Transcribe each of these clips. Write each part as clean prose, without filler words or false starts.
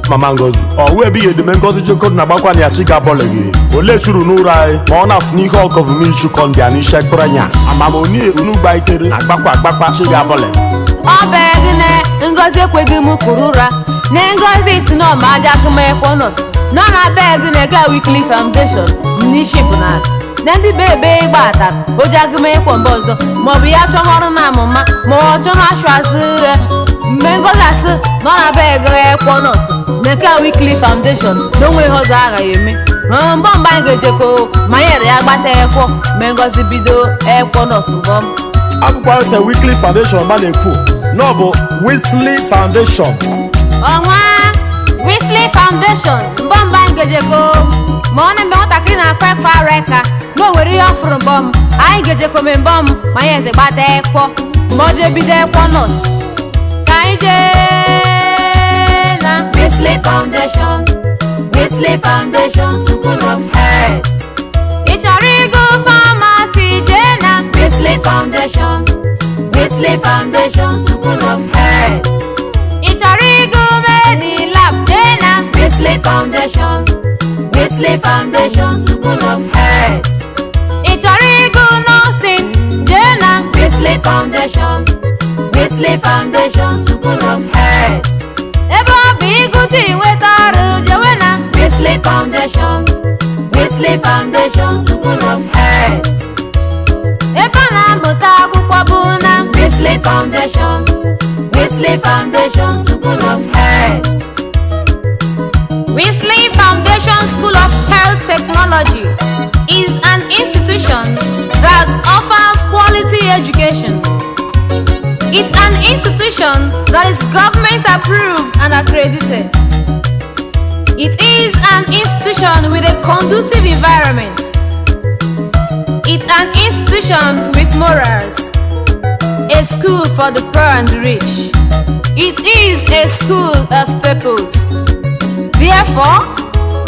Mama Ngozi ọ wee bighị edeme Ngozi jekọrọ na gbakwa na ya chi ga-abọle gị ole churu n'ụra anyị ma ọ na-asụ n'ihe ọgọvụm ichukọ ndị a n'ishe kpụrụnya amamoni unu gba itere na agbakwa chi ga-abọle ọ beghine Ngozi ekweghị m pụrụ ụra na Ngozi si na ọma aja agụmakwụkwọ nọ na beghine ga Weekly Foundation n'isi bụ na ndị bebe ịgbatara o ji agụmakwụkwọ mgbe ọzọ maọbụ ya chọmọrụ na amụma ma ọ chọ na-achụ azụre mgbe Ngozi asị nọ na beghị nọọsụ na nke Weekly Foundation na onwe ihe ọzọ aghaghị eme mbọ mgbe anyị ga-ejekọ ma nyere ya gbata ekwọ mgbe Ngozi bido ekwọ nọọsụ mbọm akwụkwọ nke Weekly Foundation ma na-ekwu na ọ bụ Weekly Foundation ọnwa Weekly Foundation mbọ mgbe anyị ga-ejekọ ma ọ na-eme nwatakịrị na-akwa ekwe ara eka na o nwere ihe ọfụrụ mbọm anyị ga-ejekọ me mbọm ma anyị eze gbata ekwọ ma ọ jee bido ekwọ nọọsụ ka anyị jee na Weekly Foundation, Weekly Foundation School of Health. ị chọrọ ịgụ famasi jee na Weekly Foundation, Weekly Foundation School of Health. ị chọrọ ịgụ medilab jee na Weekly Foundation, Weekly Foundation School of Health. ị chọrọ ịgụ nọọsịn jee na Weekly Foundation, Weekly Foundation School of Health. ebe ọ bụ ịgụta inweta ọrụ jewe na Weekly Foundation, Weekly Foundation School of Health. ebe a na-amụta akwụkwọ bụ na Weekly Foundation, Weekly Foundation School of Health. Weekly Foundation School of Health Technology is an institution that offers quality education. It's an institution that is government approved and accredited. It is an institution with a conducive environment. It's an institution with morals. A school for the poor and the rich. It is a school of purpose. Therefore,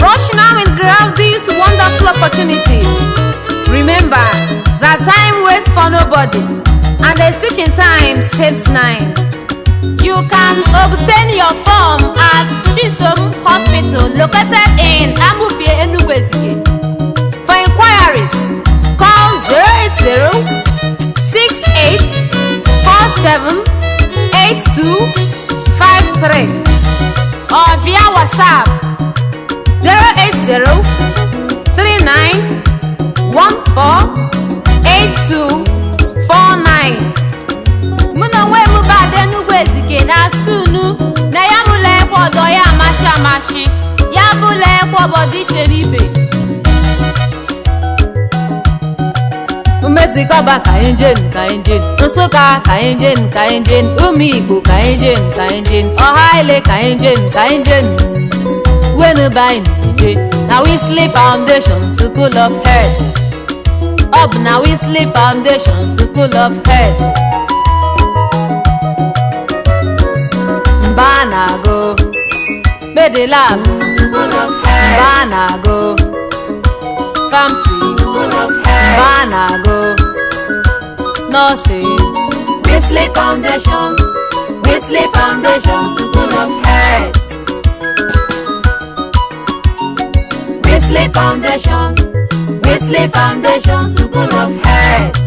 rush now and grab this wonderful opportunity. Remember that time waits for nobody, and the teaching time saves 9. You can obtain your form at Chisom Hospital located in Enugu-Ezike. For inquiries, call 080-6847-8253 or via WhatsApp 080-3914-8249. Mụ na onwe m bụ Ada Enugu-Ezike na-asụ unu na ya bụla ekwe ọdọ ya amashi ya bụla ekwe ọbọdọ iche n'ibe umezikọba ka anyị jen Nsụka ka anyị jen ụmụ Igbo ka anyị jen ọha ile ka anyị jen wenube anyị na-eje na Weekly Foundation School of Health. Ọ bụ na Weekly Foundation School of Health mba na-agụ medilab School of Health. mba na-agụ famasi School of Health. mba na-agụ nọọsị Weekly Foundation, Weekly Foundation School of Health. Weekly Foundation, Weekly Foundation School of Health.